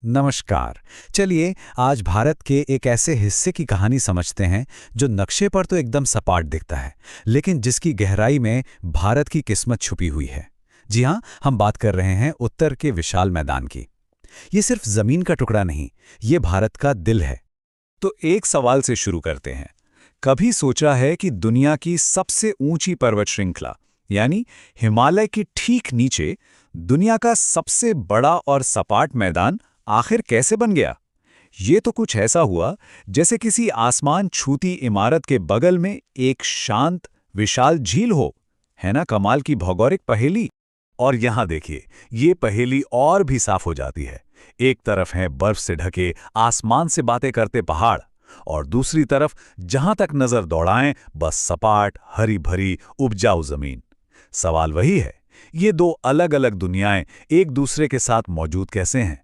नमस्कार। चलिए आज भारत के एक ऐसे हिस्से की कहानी समझते हैं जो नक्शे पर तो एकदम सपाट दिखता है, लेकिन जिसकी गहराई में भारत की किस्मत छुपी हुई है। जी हाँ, हम बात कर रहे हैं उत्तर के विशाल मैदान की। ये सिर्फ जमीन का टुकड़ा नहीं, ये भारत का दिल है। तो एक सवाल से शुरू करते हैं। कभी सोचा है कि दुनिया की सबसे ऊंची पर्वत श्रृंखला यानी हिमालय के ठीक नीचे दुनिया का सबसे बड़ा और सपाट मैदान आखिर कैसे बन गया? ये तो कुछ ऐसा हुआ जैसे किसी आसमान छूती इमारत के बगल में एक शांत विशाल झील हो। है ना कमाल की भौगोलिक पहेली। और यहां देखिए, ये पहेली और भी साफ हो जाती है। एक तरफ है बर्फ से ढके आसमान से बातें करते पहाड़, और दूसरी तरफ जहां तक नजर दौड़ाएं बस सपाट हरी भरी उपजाऊ जमीन। सवाल वही है, ये दो अलग अलग दुनियाएं एक दूसरे के साथ मौजूद कैसे हैं?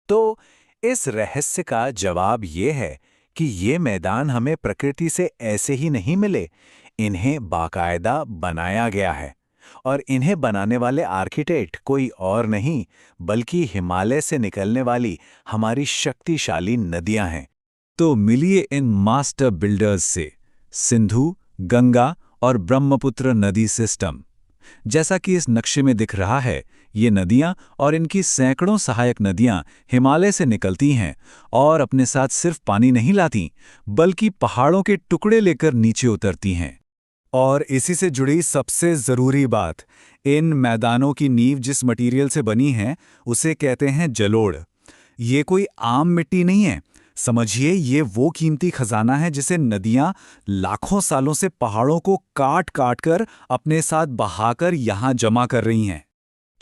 तो इस रहस्य का जवाब ये है कि ये मैदान हमें प्रकृति से ऐसे ही नहीं मिले, इन्हें बाकायदा बनाया गया है। और इन्हें बनाने वाले आर्किटेक्ट कोई और नहीं बल्कि हिमालय से निकलने वाली हमारी शक्तिशाली नदियां हैं। तो मिलिए इन मास्टर बिल्डर्स से, सिंधु, गंगा और ब्रह्मपुत्र नदी सिस्टम। जैसा कि इस नक्शे में दिख रहा है, ये नदियां और इनकी सैकड़ों सहायक नदियां हिमालय से निकलती हैं और अपने साथ सिर्फ पानी नहीं लाती, बल्कि पहाड़ों के टुकड़े लेकर नीचे उतरती हैं। और इसी से जुड़ी सबसे ज़रूरी बात, इन मैदानों की नींव जिस मटीरियल से बनी है, उसे कहते हैं जलोढ़। ये कोई आम मिट्टी नहीं है। समझिए, ये वो कीमती खजाना है जिसे नदियां लाखों सालों से पहाड़ों को काट काट कर अपने साथ बहाकर यहां जमा कर रही हैं।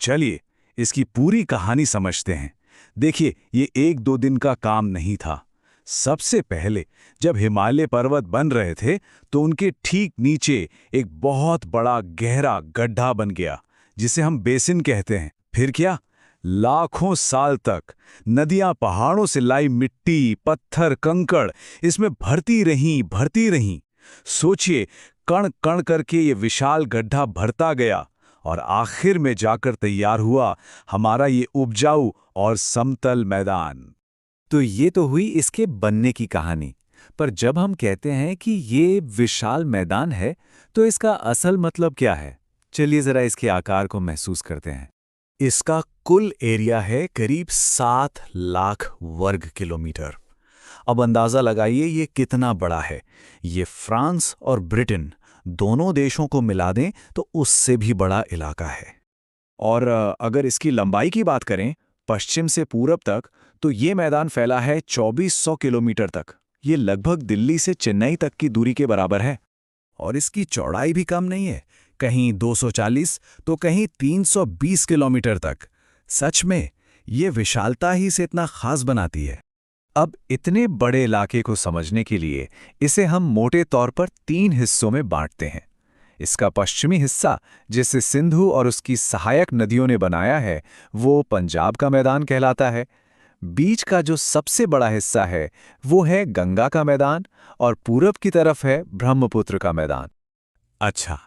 चलिए इसकी पूरी कहानी समझते हैं। देखिए, ये एक दो दिन का काम नहीं था। सबसे पहले जब हिमालय पर्वत बन रहे थे तो उनके ठीक नीचे एक बहुत बड़ा गहरा गड्ढा बन गया, जिसे हम बेसिन कहते हैं। फिर क्या, लाखों साल तक नदियां पहाड़ों से लाई मिट्टी, पत्थर, कंकड़ इसमें भरती रहीं। सोचिए, कण कण करके ये विशाल गड्ढा भरता गया और आखिर में जाकर तैयार हुआ हमारा ये उपजाऊ और समतल मैदान। तो ये तो हुई इसके बनने की कहानी। पर जब हम कहते हैं कि ये विशाल मैदान है, तो इसका असल मतलब क्या है? चलिए जरा इसके आकार को महसूस करते हैं। इसका कुल एरिया है करीब 7 लाख वर्ग किलोमीटर। अब अंदाजा लगाइए ये कितना बड़ा है। ये फ्रांस और ब्रिटेन दोनों देशों को मिला दें तो उससे भी बड़ा इलाका है। और अगर इसकी लंबाई की बात करें पश्चिम से पूरब तक, तो ये मैदान फैला है 2400 किलोमीटर तक। ये लगभग दिल्ली से चेन्नई तक की दूरी के बराबर है। और इसकी चौड़ाई भी कम नहीं है, कहीं 240 तो कहीं 320 किलोमीटर तक। सच में ये विशालता ही इसे इतना खास बनाती है। अब इतने बड़े इलाके को समझने के लिए इसे हम मोटे तौर पर 3 हिस्सों में बांटते हैं। इसका पश्चिमी हिस्सा, जिसे सिंधु और उसकी सहायक नदियों ने बनाया है, वो पंजाब का मैदान कहलाता है। बीच का जो सबसे बड़ा हिस्सा है वो है गंगा का मैदान, और पूरब की तरफ है ब्रह्मपुत्र का मैदान। अच्छा,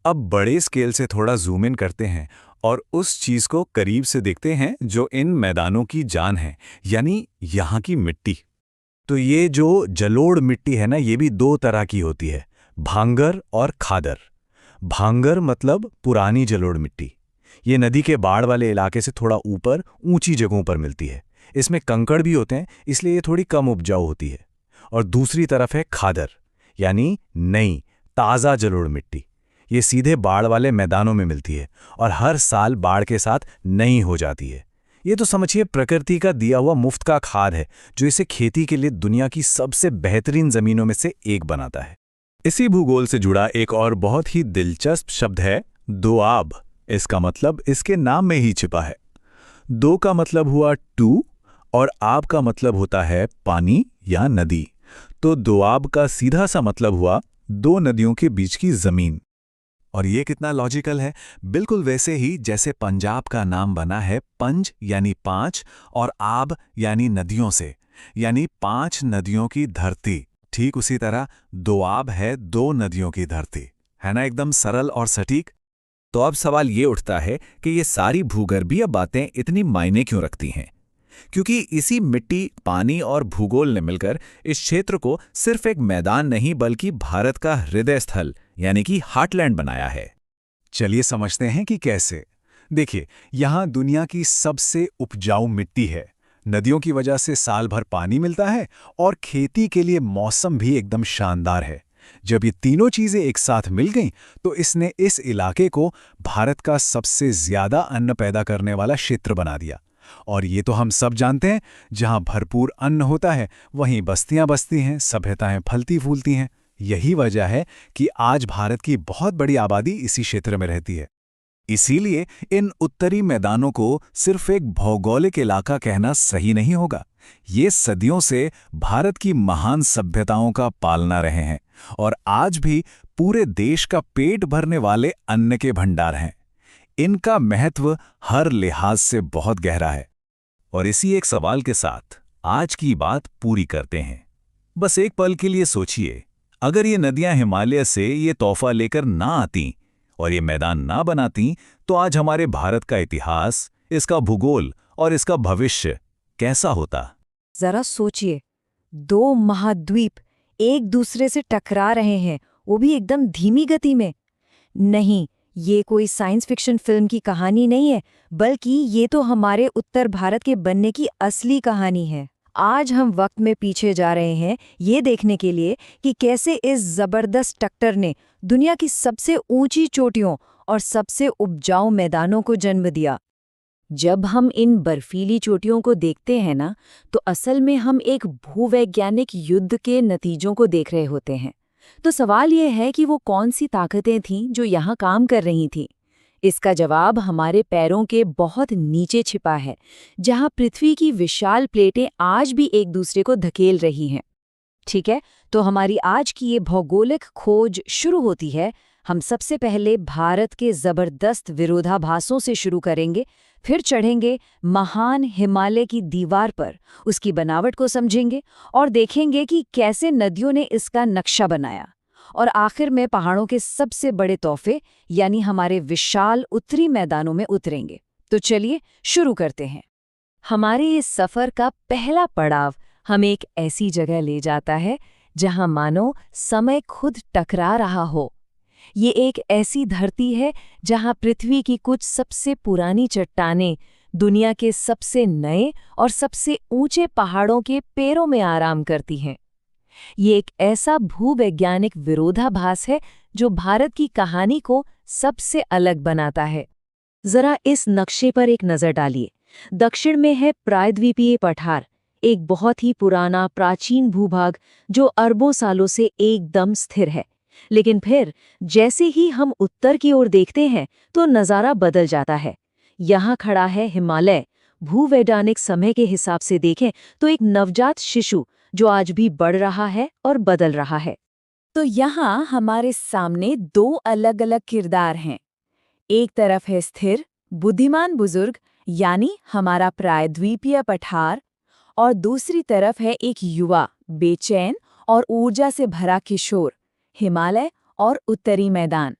अब बड़े स्केल से थोड़ा जूम इन करते हैं और उस चीज को करीब से देखते हैं जो इन मैदानों की जान है, यानी यहाँ की मिट्टी। तो ये जो जलोढ़ मिट्टी है ना, ये भी 2 तरह की होती है, भांगर और खादर। भांगर मतलब पुरानी जलोढ़ मिट्टी। ये नदी के बाढ़ वाले इलाके से थोड़ा ऊपर ऊंची जगहों पर मिलती है। इसमें कंकड़ भी होते हैं, इसलिए ये थोड़ी कम उपजाऊ होती है। और दूसरी तरफ है खादर, यानी नई ताज़ा जलोढ़ मिट्टी। ये सीधे बाढ़ वाले मैदानों में मिलती है और हर साल बाढ़ के साथ नई हो जाती है। ये तो समझिए प्रकृति का दिया हुआ मुफ्त का खाद है, जो इसे खेती के लिए दुनिया की सबसे बेहतरीन जमीनों में से एक बनाता है। इसी भूगोल से जुड़ा एक और बहुत ही दिलचस्प शब्द है दोआब। इसका मतलब इसके नाम में ही छिपा है। दो का मतलब हुआ टू और आब का मतलब होता है पानी या नदी। तो दोआब का सीधा सा मतलब हुआ 2 नदियों के बीच की जमीन। और ये कितना लॉजिकल है, बिल्कुल वैसे ही जैसे पंजाब का नाम बना है पंज यानी 5 और आब यानी नदियों से, यानी 5 नदियों की धरती। ठीक उसी तरह दोआब है 2 नदियों की धरती। है ना एकदम सरल और सटीक। तो अब सवाल ये उठता है कि ये सारी भूगर्भीय बातें इतनी मायने क्यों रखती हैं? क्योंकि इसी मिट्टी, पानी और भूगोल ने मिलकर इस क्षेत्र को सिर्फ एक मैदान नहीं बल्कि भारत का हृदय स्थल यानी कि हार्टलैंड बनाया है। चलिए समझते हैं कि कैसे। देखिए, यहाँ दुनिया की सबसे उपजाऊ मिट्टी है, नदियों की वजह से साल भर पानी मिलता है और खेती के लिए मौसम भी एकदम शानदार है। जब ये तीनों चीजें एक साथ मिल गईं, तो इसने इस इलाके को भारत का सबसे ज्यादा अन्न पैदा करने वाला क्षेत्र बना दिया। और ये तो हम सब जानते हैं, जहाँ भरपूर अन्न होता है वहीं बस्तियां बसती हैं, सभ्यताएं फलती फूलती हैं। यही वजह है कि आज भारत की बहुत बड़ी आबादी इसी क्षेत्र में रहती है। इसीलिए इन उत्तरी मैदानों को सिर्फ एक भौगोलिक इलाका कहना सही नहीं होगा। ये सदियों से भारत की महान सभ्यताओं का पालना रहे हैं और आज भी पूरे देश का पेट भरने वाले अन्न के भंडार हैं। इनका महत्व हर लिहाज से बहुत गहरा है। और इसी एक सवाल के साथ आज की बात पूरी करते हैं। बस एक पल के लिए सोचिए, अगर ये नदियां हिमालय से ये तोहफा लेकर ना आती और ये मैदान ना बनाती, तो आज हमारे भारत का इतिहास, इसका भूगोल और इसका भविष्य कैसा होता? जरा सोचिए, दो महाद्वीप एक दूसरे से टकरा रहे हैं, वो भी एकदम धीमी गति में। नहीं, ये कोई साइंस फिक्शन फिल्म की कहानी नहीं है, बल्कि ये तो हमारे उत्तर भारत के बनने की असली कहानी है। आज हम वक्त में पीछे जा रहे हैं ये देखने के लिए कि कैसे इस जबरदस्त टक्कर ने दुनिया की सबसे ऊंची चोटियों और सबसे उपजाऊ मैदानों को जन्म दिया। जब हम इन बर्फीली चोटियों को देखते हैं ना, तो असल में हम एक भूवैज्ञानिक युद्ध के नतीजों को देख रहे होते हैं। तो सवाल ये है कि वो कौन सी ताकतें थीं जो यहाँ काम कर रही थीं? इसका जवाब हमारे पैरों के बहुत नीचे छिपा है, जहाँ पृथ्वी की विशाल प्लेटें आज भी एक दूसरे को धकेल रही हैं। ठीक है, तो हमारी आज की ये भौगोलिक खोज शुरू होती है। हम सबसे पहले भारत के जबरदस्त विरोधाभासों से शुरू करेंगे, फिर चढ़ेंगे महान हिमालय की दीवार पर, उसकी बनावट को समझेंगे और देखेंगे कि कैसे नदियों ने इसका नक्शा बनाया, और आखिर में पहाड़ों के सबसे बड़े तोहफे यानी हमारे विशाल उत्तरी मैदानों में उतरेंगे। तो चलिए शुरू करते हैं। हमारे इस सफर का पहला पड़ाव हमें एक ऐसी जगह ले जाता है जहां मानो समय खुद टकरा रहा हो। ये एक ऐसी धरती है जहां पृथ्वी की कुछ सबसे पुरानी चट्टानें दुनिया के सबसे नए और सबसे ऊंचे पहाड़ों के पैरों में आराम करती हैं। ये एक ऐसा भूवैज्ञानिक विरोधाभास है जो भारत की कहानी को सबसे अलग बनाता है। जरा इस नक्शे पर एक नजर डालिए। दक्षिण में है प्रायद्वीपीय पठार, एक बहुत ही पुराना प्राचीन भूभाग जो अरबों सालों से एकदम स्थिर है। लेकिन फिर जैसे ही हम उत्तर की ओर देखते हैं तो नज़ारा बदल जाता है। यहाँ खड़ा है हिमालय। भूवैज्ञानिक समय के हिसाब से देखें तो एक नवजात शिशु जो आज भी बढ़ रहा है और बदल रहा है। तो यहाँ हमारे सामने दो अलग अलग किरदार हैं। एक तरफ है स्थिर, बुद्धिमान बुजुर्ग यानी हमारा प्रायद्वीपीय पठार, और दूसरी तरफ है एक युवा, बेचैन और ऊर्जा से भरा किशोर, हिमालय और उत्तरी मैदान।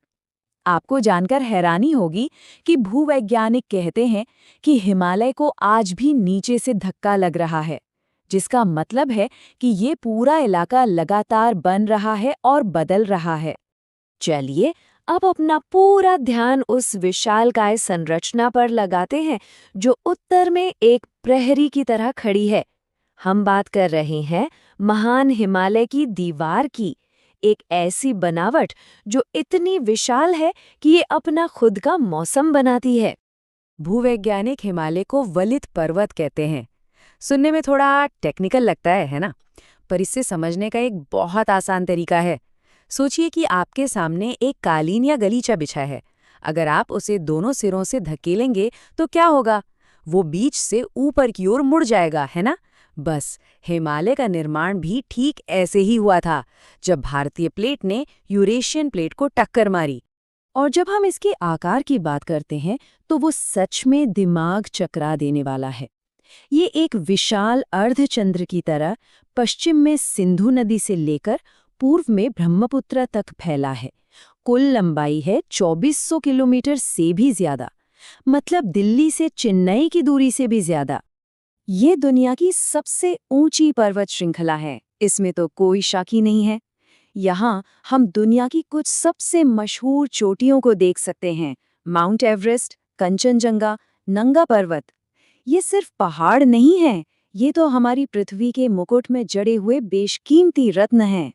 आपको जानकर हैरानी होगी कि भूवैज्ञानिक कहते हैं कि हिमालय को आज भी नीचे से धक्का लग रहा है, जिसका मतलब है कि ये पूरा इलाका लगातार बन रहा है और बदल रहा है। चलिए अब अपना पूरा ध्यान उस विशालकाय संरचना पर लगाते हैं जो उत्तर में एक प्रहरी की तरह खड़ी है। हम बात कर रहे हैं महान हिमालय की दीवार की, एक ऐसी बनावट जो इतनी विशाल है कि ये अपना खुद का मौसम बनाती है। भूवैज्ञानिक हिमालय को वलित पर्वत कहते हैं। सुनने में थोड़ा टेक्निकल लगता है ना? पर इसे समझने का एक बहुत आसान तरीका है। सोचिए कि आपके सामने एक कालीन या गलीचा बिछा है। अगर आप उसे दोनों सिरों से धकेलेंगे तो क्या होगा? वो बीच से ऊपर की ओर मुड़ जाएगा, है ना? बस हिमालय का निर्माण भी ठीक ऐसे ही हुआ था, जब भारतीय प्लेट ने यूरेशियन प्लेट को टक्कर मारी। और जब हम इसके आकार की बात करते हैं तो वो सच में दिमाग चकरा देने वाला है। ये एक विशाल अर्धचंद्र की तरह पश्चिम में सिंधु नदी से लेकर पूर्व में ब्रह्मपुत्र तक फैला है। कुल लंबाई है 2400 किलोमीटर से भी ज्यादा, मतलब दिल्ली से चेन्नई की दूरी से भी ज्यादा। ये दुनिया की सबसे ऊंची पर्वत श्रृंखला है, इसमें तो कोई शक ही नहीं है। यहाँ हम दुनिया की कुछ सबसे मशहूर चोटियों को देख सकते हैं। माउंट एवरेस्ट, कंचनजंगा, नंगा पर्वत। ये सिर्फ पहाड़ नहीं है, ये तो हमारी पृथ्वी के मुकुट में जड़े हुए बेशकीमती रत्न हैं।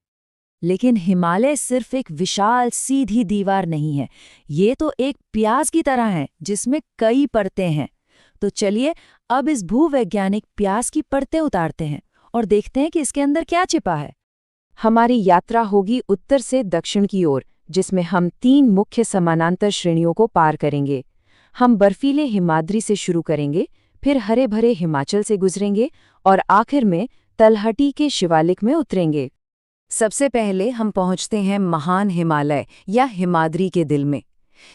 लेकिन हिमालय सिर्फ एक विशाल सीधी दीवार नहीं है, ये तो एक प्याज की तरह है जिसमें कई परतें हैं। तो चलिए अब इस भूवैज्ञानिक प्याज की परतें उतारते हैं और देखते हैं कि इसके अंदर क्या छिपा है। हमारी यात्रा होगी उत्तर से दक्षिण की ओर, जिसमें हम 3 मुख्य समानांतर श्रेणियों को पार करेंगे। हम बर्फीले हिमाद्री से शुरू करेंगे, फिर हरे भरे हिमाचल से गुजरेंगे और आखिर में तलहटी के शिवालिक में उतरेंगे। सबसे पहले हम पहुंचते हैं महान हिमालय या हिमाद्री के दिल में।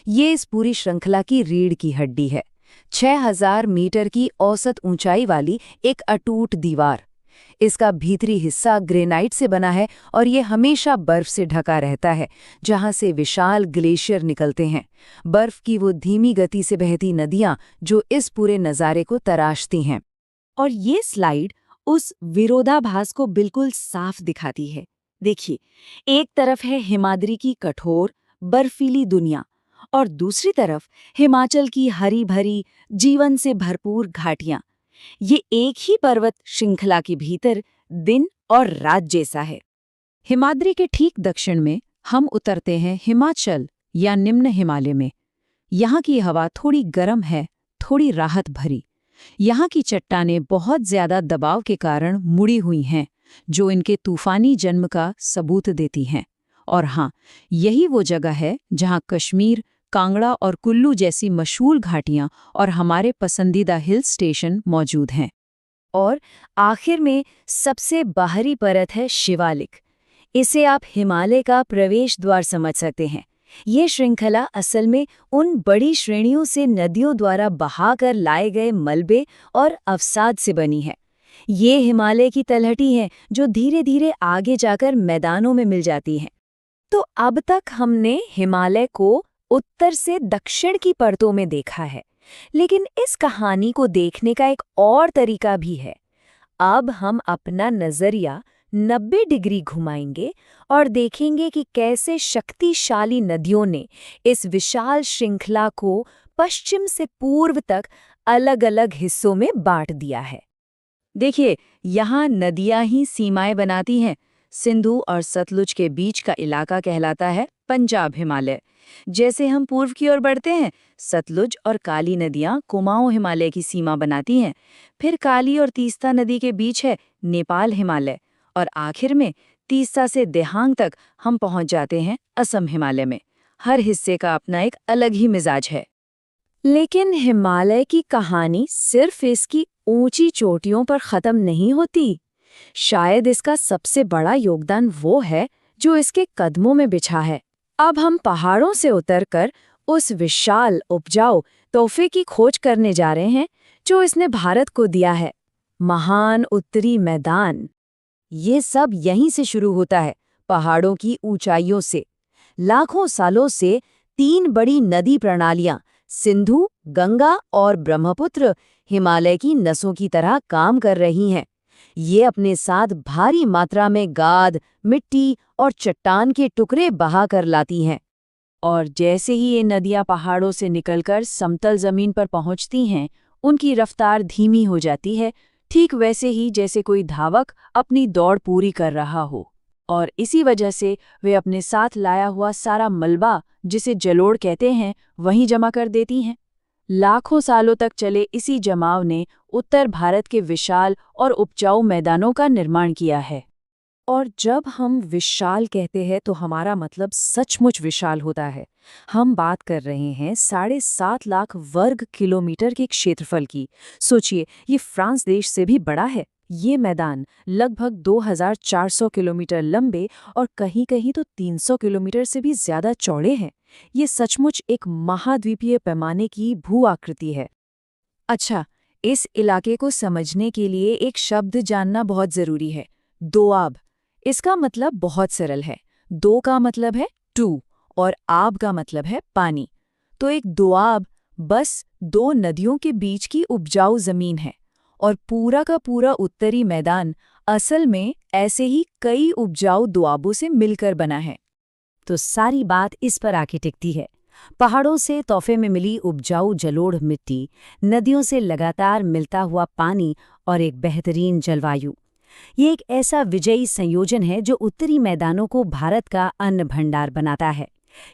ये इस पूरी श्रृंखला की रीढ़ की हड्डी है। 6000 मीटर की औसत ऊंचाई वाली एक अटूट दीवार। इसका भीतरी हिस्सा ग्रेनाइट से बना है और ये हमेशा बर्फ से ढका रहता है, जहां से विशाल ग्लेशियर निकलते हैं। बर्फ की वो धीमी गति से बहती नदियां जो इस पूरे नज़ारे को तराशती हैं। और ये स्लाइड उस विरोधाभास को बिल्कुल साफ दिखाती है। देखिए, एक तरफ है हिमाद्री की कठोर बर्फीली दुनिया और दूसरी तरफ हिमाचल की हरी भरी जीवन से भरपूर घाटियां। ये एक ही पर्वत श्रृंखला के भीतर दिन और रात जैसा है। हिमाद्री के ठीक दक्षिण में हम उतरते हैं हिमाचल या निम्न हिमालय में। यहाँ की हवा थोड़ी गर्म है, थोड़ी राहत भरी। यहाँ की चट्टानें बहुत ज्यादा दबाव के कारण मुड़ी हुई हैं, जो इनके तूफानी जन्म का सबूत देती हैं। और हाँ, यही वो जगह है जहाँ कश्मीर, कांगड़ा और कुल्लू जैसी मशहूर घाटियां और हमारे पसंदीदा हिल स्टेशन मौजूद हैं। और आखिर में सबसे बाहरी परत है शिवालिक। इसे आप हिमालय का प्रवेश द्वार समझ सकते हैं। ये श्रृंखला असल में उन बड़ी श्रेणियों से नदियों द्वारा बहाकर लाए गए मलबे और अवसाद से बनी है। ये हिमालय की तलहटी है जो धीरे धीरे आगे जाकर मैदानों में मिल जाती हैं। तो अब तक हमने हिमालय को उत्तर से दक्षिण की परतों में देखा है, लेकिन इस कहानी को देखने का एक और तरीका भी है। अब हम अपना नजरिया 90 डिग्री घुमाएंगे और देखेंगे कि कैसे शक्तिशाली नदियों ने इस विशाल श्रृंखला को पश्चिम से पूर्व तक अलग-अलग हिस्सों में बांट दिया है। देखिए, यहाँ नदियाँ ही सीमाएं बनाती हैं। सिंधु और सतलुज के बीच का इलाका कहलाता है पंजाब हिमालय। जैसे हम पूर्व की ओर बढ़ते हैं, सतलुज और काली नदियां कुमाऊं हिमालय की सीमा बनाती हैं। फिर काली और तीस्ता नदी के बीच है नेपाल हिमालय और आखिर में तीस्ता से देहांग तक हम पहुंच जाते हैं असम हिमालय में। हर हिस्से का अपना एक अलग ही मिजाज है। लेकिन हिमालय की कहानी सिर्फ इसकी ऊंची चोटियों पर खत्म नहीं होती। शायद इसका सबसे बड़ा योगदान वो है जो इसके कदमों में बिछा है। अब हम पहाड़ों से उतरकर उस विशाल उपजाऊ तोहफे की खोज करने जा रहे हैं जो इसने भारत को दिया है, महान उत्तरी मैदान। ये सब यहीं से शुरू होता है, पहाड़ों की ऊंचाइयों से। लाखों सालों से 3 बड़ी नदी प्रणालियां सिंधु, गंगा और ब्रह्मपुत्र हिमालय की नसों की तरह काम कर रही हैं। ये अपने साथ भारी मात्रा में गाद, मिट्टी और चट्टान के टुकड़े बहा कर लाती हैं। और जैसे ही ये नदियां पहाड़ों से निकलकर समतल जमीन पर पहुंचती हैं, उनकी रफ्तार धीमी हो जाती है, ठीक वैसे ही जैसे कोई धावक अपनी दौड़ पूरी कर रहा हो। और इसी वजह से वे अपने साथ लाया हुआ सारा मलबा, जिसे जलोढ़ कहते हैं, वहीं जमा कर देती हैं। लाखों सालों तक चले इसी जमाव ने उत्तर भारत के विशाल और उपजाऊ मैदानों का निर्माण किया है। और जब हम विशाल कहते हैं तो हमारा मतलब सचमुच विशाल होता है। हम बात कर रहे हैं 7.5 लाख वर्ग किलोमीटर के क्षेत्रफल की। सोचिए, ये फ्रांस देश से भी बड़ा है। ये मैदान लगभग 2400 किलोमीटर लंबे और कहीं-कहीं तो 300 किलोमीटर से भी ज्यादा चौड़े हैं। ये सचमुच एक महाद्वीपीय पैमाने की भू आकृति है। अच्छा, इस इलाके को समझने के लिए एक शब्द जानना बहुत जरूरी है, दोआब। इसका मतलब बहुत सरल है। दो का मतलब है टू और आब का मतलब है पानी। तो एक दोआब बस 2 नदियों के बीच की उपजाऊ जमीन है। और पूरा का पूरा उत्तरी मैदान असल में ऐसे ही कई उपजाऊ दोआबों से मिलकर बना है। तो सारी बात इस पर आके टिकती है। पहाड़ों से तोहफे में मिली उपजाऊ जलोढ़ मिट्टी, नदियों से लगातार मिलता हुआ पानी और एक बेहतरीन जलवायु। ये एक ऐसा विजयी संयोजन है जो उत्तरी मैदानों को भारत का अन्न भंडार बनाता है।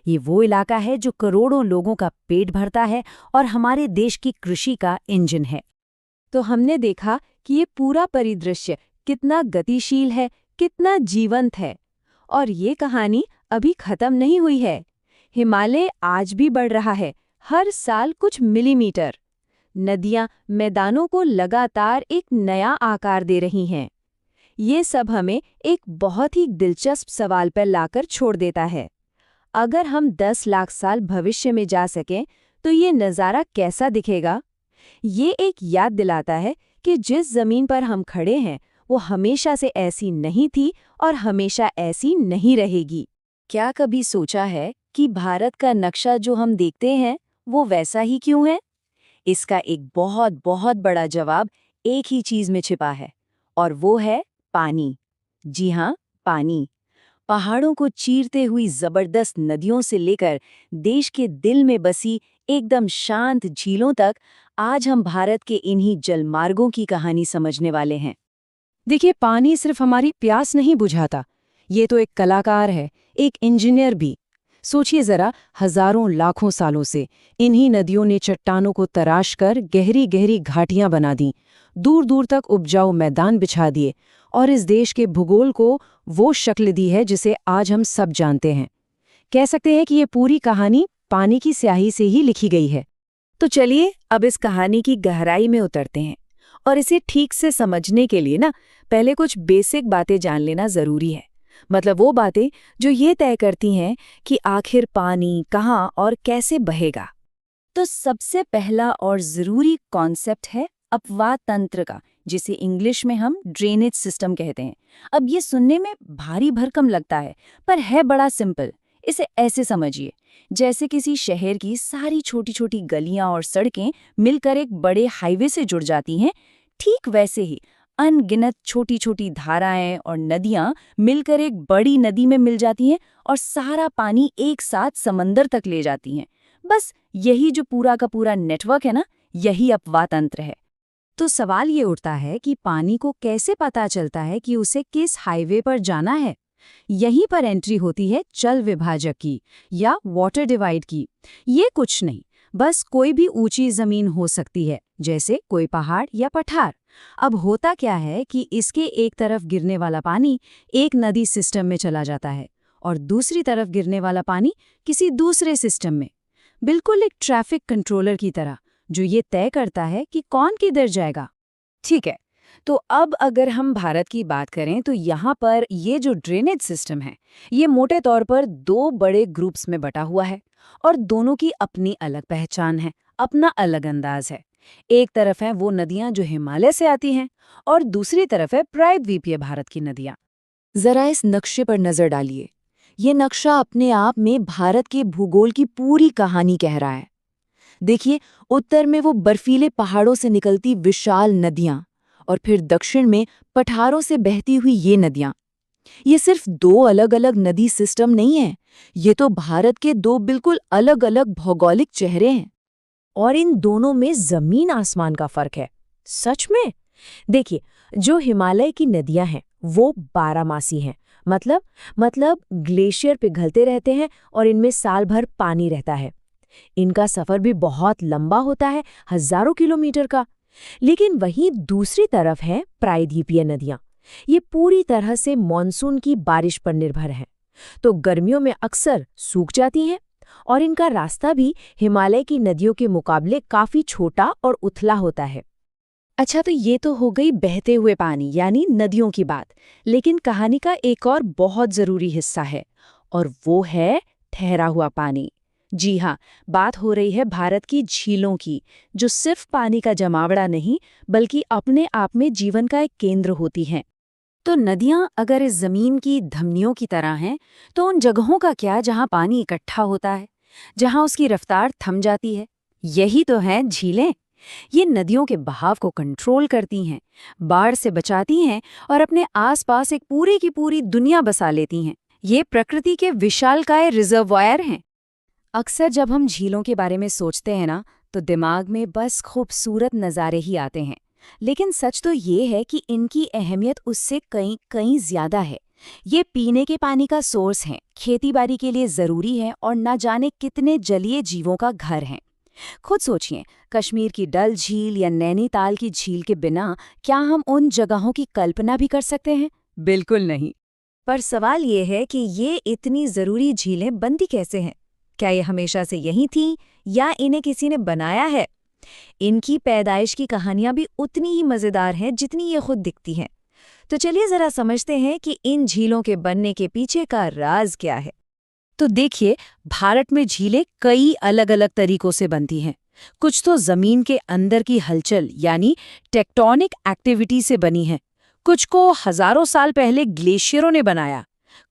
ये वो इलाका है जो करोड़ों लोगों का पेट भरता है और हमारे देश की कृषि का इंजन है। तो हमने देखा कि ये पूरा परिदृश्य कितना गतिशील है, कितना जीवंत है। और ये कहानी अभी खत्म नहीं हुई है। हिमालय आज भी बढ़ रहा है, हर साल कुछ मिलीमीटर। नदियां मैदानों को लगातार एक नया आकार दे रही हैं। ये सब हमें एक बहुत ही दिलचस्प सवाल पर लाकर छोड़ देता है। अगर हम 10 लाख साल भविष्य में जा सकें तो ये नज़ारा कैसा दिखेगा? ये एक याद दिलाता है कि जिस जमीन पर हम खड़े हैं वो हमेशा से ऐसी नहीं थी और हमेशा ऐसी नहीं रहेगी। क्या कभी सोचा है कि भारत का नक्शा जो हम देखते हैं वो वैसा ही क्यों है? इसका एक बहुत बहुत बड़ा जवाब एक ही चीज में छिपा है, और वो है पानी। जी हाँ, पानी। पहाड़ों को चीरते हुई जबरदस्त नदियों से लेकर देश के दिल में बसी एकदम शांत झीलों तक, आज हम भारत के इन्हीं जलमार्गों की कहानी समझने वाले हैं। देखिए, पानी सिर्फ हमारी प्यास नहीं बुझाता, ये तो एक कलाकार है, एक इंजीनियर भी। सोचिए जरा, हजारों लाखों सालों से इन्हीं नदियों ने चट्टानों को तराश कर गहरी गहरी घाटियां बना दी, दूर दूर तक उपजाऊ मैदान बिछा दिए और इस देश के भूगोल को वो शक्ल दी है जिसे आज हम सब जानते हैं। कह सकते हैं कि ये पूरी कहानी पानी की स्याही से ही लिखी गई है। तो चलिए अब इस कहानी की गहराई में उतरते हैं, और इसे ठीक से समझने के लिए पहले कुछ बेसिक बातें जान लेना जरूरी है। मतलब वो बातें जो ये तय करती हैं कि आखिर पानी कहाँ और कैसे बहेगा। तो सबसे पहला और ज़रूरी कॉन्सेप्ट है अपवाह तंत्र का, जिसे इंग्लिश में हम ड्रेनेज सिस्टम कहते हैं। अब ये सुनने में भारी भरकम लगता है, पर है बड़ा सिंपल। इसे ऐसे समझिए, जैसे किसी शहर की सारी छोटी छोटी गलियां और सड़कें मिलकर एक बड़े हाईवे से जुड़ जाती हैं, ठीक वैसे ही अनगिनत छोटी छोटी धाराएं और नदियां मिलकर एक बड़ी नदी में मिल जाती हैं और सारा पानी एक साथ समंदर तक ले जाती हैं। बस यही जो पूरा का पूरा नेटवर्क है यही अपवाह तंत्र है। तो सवाल ये उठता है कि पानी को कैसे पता चलता है कि उसे किस हाईवे पर जाना है? यहीं पर एंट्री होती है जल विभाजक की या वाटर डिवाइड की। ये कुछ नहीं, बस कोई भी ऊंची जमीन हो सकती है, जैसे कोई पहाड़ या पठार। अब होता क्या है कि इसके एक तरफ गिरने वाला पानी एक नदी सिस्टम में चला जाता है और दूसरी तरफ गिरने वाला पानी किसी दूसरे सिस्टम में, बिल्कुल एक ट्रैफिक कंट्रोलर की तरह, जो ये तय करता है कि कौन किधर जाएगा। ठीक है, तो अब अगर हम भारत की बात करें तो यहाँ पर ये जो ड्रेनेज सिस्टम है ये मोटे तौर पर 2 बड़े ग्रुप्स में बटा हुआ है और दोनों की अपनी अलग पहचान है, अपना अलग अंदाज है। एक तरफ है वो नदियां जो हिमालय से आती हैं और दूसरी तरफ है प्रायद्वीपीय भारत की नदियां। जरा इस नक्शे पर नजर डालिए। ये नक्शा अपने आप में भारत के भूगोल की पूरी कहानी कह रहा है। देखिए, उत्तर में वो बर्फीले पहाड़ों से निकलती विशाल नदियां और फिर दक्षिण में पठारों से बहती हुई ये नदियां। ये सिर्फ 2 अलग अलग नदी सिस्टम नहीं है, ये तो भारत के 2 बिल्कुल अलग अलग भौगोलिक चेहरे हैं। और इन दोनों में जमीन आसमान का फर्क है। सच में देखिए, जो हिमालय की नदियां हैं वो 12मासी हैं, मतलब ग्लेशियर पिघलते रहते हैं और इनमें साल भर पानी रहता है। इनका सफर भी बहुत लंबा होता है, हजारों किलोमीटर का। लेकिन वहीं दूसरी तरफ है प्रायद्वीपीय नदियां। ये पूरी तरह से मॉनसून की बारिश पर निर्भर हैं, तो गर्मियों में अक्सर सूख जाती हैं और इनका रास्ता भी हिमालय की नदियों के मुकाबले काफी छोटा और उथला होता है। अच्छा, तो ये तो हो गई बहते हुए पानी यानी नदियों की बात, लेकिन कहानी का एक और बहुत जरूरी हिस्सा है और वो है ठहरा हुआ पानी। जी हाँ, बात हो रही है भारत की झीलों की, जो सिर्फ पानी का जमावड़ा नहीं बल्कि अपने आप में जीवन का एक केंद्र होती हैं। तो नदियां अगर इस जमीन की धमनियों की तरह हैं, तो उन जगहों का क्या जहां पानी इकट्ठा होता है, जहां उसकी रफ्तार थम जाती है? यही तो हैं झीलें। ये नदियों के बहाव को कंट्रोल करती हैं, बाढ़ से बचाती हैं और अपने आसपास एक पूरी की पूरी दुनिया बसा लेती हैं। ये प्रकृति के विशालकाय रिजर्वायर हैं। अक्सर जब हम झीलों के बारे में सोचते हैं ना, तो दिमाग में बस खूबसूरत नज़ारे ही आते हैं। लेकिन सच तो ये है कि इनकी अहमियत उससे कहीं कहीं ज्यादा है। ये पीने के पानी का सोर्स हैं, खेतीबाड़ी के लिए ज़रूरी है और न जाने कितने जलीय जीवों का घर हैं। खुद सोचिए, कश्मीर की डल झील या नैनीताल की झील के बिना क्या हम उन जगहों की कल्पना भी कर सकते हैं? बिल्कुल नहीं। पर सवाल ये है कि ये इतनी ज़रूरी झीलें बनती कैसे हैं? क्या ये हमेशा से यहीं थीं या इन्हें किसी ने बनाया है? इनकी पैदाइश की कहानियां भी उतनी ही मज़ेदार हैं जितनी ये खुद दिखती हैं। तो चलिए ज़रा समझते हैं कि इन झीलों के बनने के पीछे का राज क्या है। तो देखिए, भारत में झीलें कई अलग अलग तरीकों से बनती हैं। कुछ तो ज़मीन के अंदर की हलचल यानी टेक्टोनिक एक्टिविटी से बनी हैं। कुछ को हज़ारों साल पहले ग्लेशियरों ने बनाया।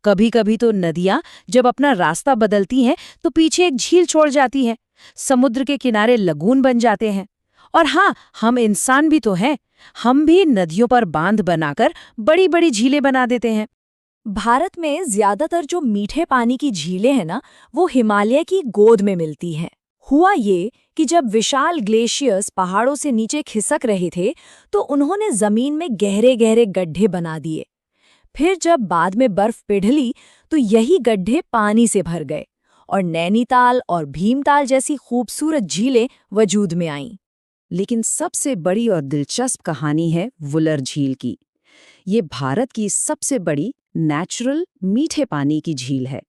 कभी कभी तो नदियां जब अपना रास्ता बदलती हैं तो पीछे एक झील छोड़ जाती हैं। समुद्र के किनारे लगून बन जाते हैं। और हाँ, हम इंसान भी तो हैं। हम भी नदियों पर बांध बनाकर बड़ी बड़ी झीलें बना देते हैं। भारत में ज्यादातर जो मीठे पानी की झीलें हैं ना, वो हिमालय की गोद में मिलती हैं। हुआ ये कि जब विशाल ग्लेशियर्स पहाड़ों से नीचे खिसक रहे थे, तो उन्होंने जमीन में गहरे गहरे गड्ढे बना दिए। फिर जब बाद में बर्फ पिघली, तो यही गड्ढे पानी से भर गए और नैनीताल और भीमताल जैसी खूबसूरत झीलें वजूद में आईं। लेकिन सबसे बड़ी और दिलचस्प कहानी है वुलर झील की। ये भारत की सबसे बड़ी नेचुरल मीठे पानी की झील है।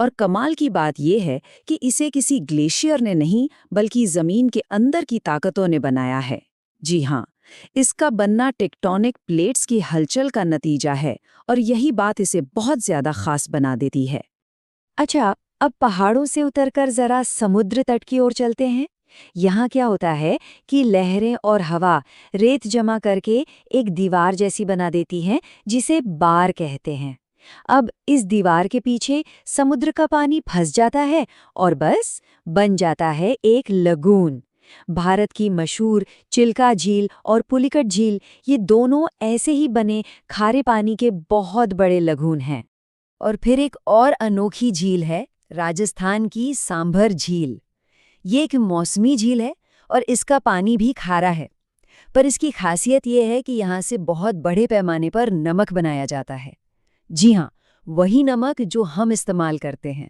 और कमाल की बात यह है कि इसे किसी ग्लेशियर ने नहीं, बल्कि जमीन के अंदर की ताकतों ने बनाया है। जी हाँ, इसका बनना टेक्टोनिक प्लेट्स की हलचल का नतीजा है और यही बात इसे बहुत ज्यादा खास बना देती है। अच्छा, अब पहाड़ों से उतरकर जरा समुद्र तट की ओर चलते हैं। यहाँ क्या होता है कि लहरें और हवा रेत जमा करके एक दीवार जैसी बना देती हैं, जिसे बार कहते हैं। अब इस दीवार के पीछे समुद्र का पानी फंस जाता है और बस बन जाता है एक लगून। भारत की मशहूर चिल्का झील और पुलिकट झील, ये दोनों ऐसे ही बने खारे पानी के बहुत बड़े लगून हैं। और फिर एक और अनोखी झील है, राजस्थान की सांभर झील। ये एक मौसमी झील है और इसका पानी भी खारा है। पर इसकी खासियत ये है कि यहाँ से बहुत बड़े पैमाने पर नमक बनाया जाता है। जी हाँ, वही नमक जो हम इस्तेमाल करते हैं।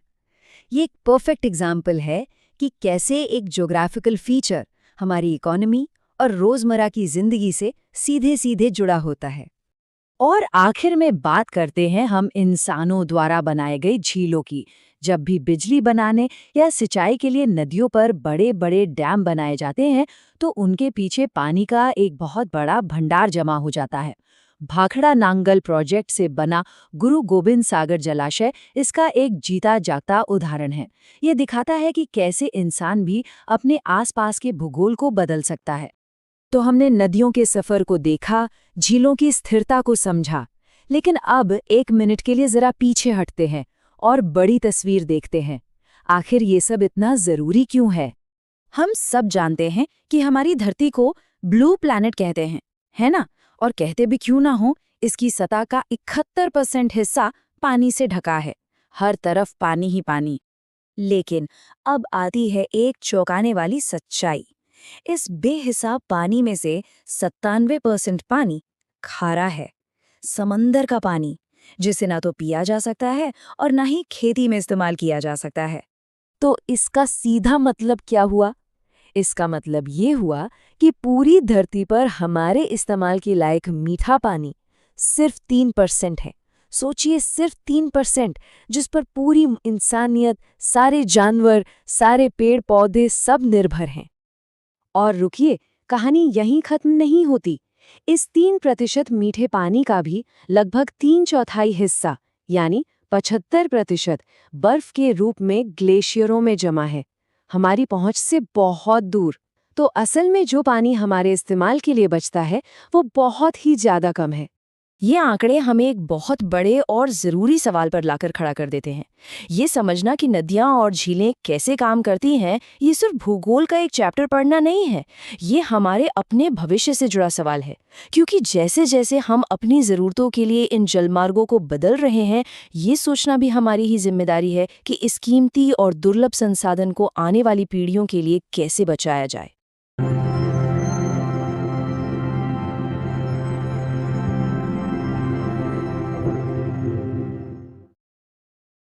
ये एक परफेक्ट एग्जाम्पल है कि कैसे एक ज्योग्राफिकल फीचर हमारी इकोनॉमी और रोजमर्रा की जिंदगी से सीधे सीधे जुड़ा होता है। और आखिर में बात करते हैं हम इंसानों द्वारा बनाए गए झीलों की। जब भी बिजली बनाने या सिंचाई के लिए नदियों पर बड़े बड़े डैम बनाए जाते हैं, तो उनके पीछे पानी का एक बहुत बड़ा भंडार जमा हो जाता है। भाखड़ा नांगल प्रोजेक्ट से बना गुरु गोबिंद सागर जलाशय इसका एक जीता जागता उदाहरण है। ये दिखाता है कि कैसे इंसान भी अपने आसपास के भूगोल को बदल सकता है। तो हमने नदियों के सफर को देखा, झीलों की स्थिरता को समझा। लेकिन अब 1 मिनट के लिए जरा पीछे हटते हैं और बड़ी तस्वीर देखते हैं। आखिर ये सब इतना जरूरी क्यों है? हम सब जानते हैं कि हमारी धरती को ब्लू प्लैनेट कहते हैं, है ना? और कहते भी क्यों ना हो, इसकी सतह का 71% हिस्सा पानी से ढका है। हर तरफ पानी ही पानी। लेकिन अब आती है एक चौंकाने वाली सच्चाई। इस बेहिसाब पानी में से 97% पानी खारा है। समंदर का पानी, जिसे ना तो पिया जा सकता है और ना ही खेती में इस्तेमाल किया जा सकता है। तो इसका सीधा मतलब क्या हुआ? इसका मतलब ये हुआ कि पूरी धरती पर हमारे इस्तेमाल के लायक मीठा पानी सिर्फ 3% है। सोचिए, सिर्फ 3%, जिस पर पूरी इंसानियत, सारे जानवर, सारे पेड़ पौधे सब निर्भर हैं। और रुकिए, कहानी यहीं खत्म नहीं होती। इस 3% मीठे पानी का भी लगभग 3/4 हिस्सा यानी 75% बर्फ के रूप में ग्लेशियरों में जमा है, हमारी पहुंच से बहुत दूर। तो असल में जो पानी हमारे इस्तेमाल के लिए बचता है, वो बहुत ही ज्यादा कम है। ये आंकड़े हमें एक बहुत बड़े और ज़रूरी सवाल पर लाकर खड़ा कर देते हैं। ये समझना कि नदियाँ और झीलें कैसे काम करती हैं, ये सिर्फ भूगोल का एक चैप्टर पढ़ना नहीं है, ये हमारे अपने भविष्य से जुड़ा सवाल है। क्योंकि जैसे जैसे हम अपनी ज़रूरतों के लिए इन जलमार्गों को बदल रहे हैं, ये सोचना भी हमारी ही जिम्मेदारी है कि इस कीमती और दुर्लभ संसाधन को आने वाली पीढ़ियों के लिए कैसे बचाया जाए।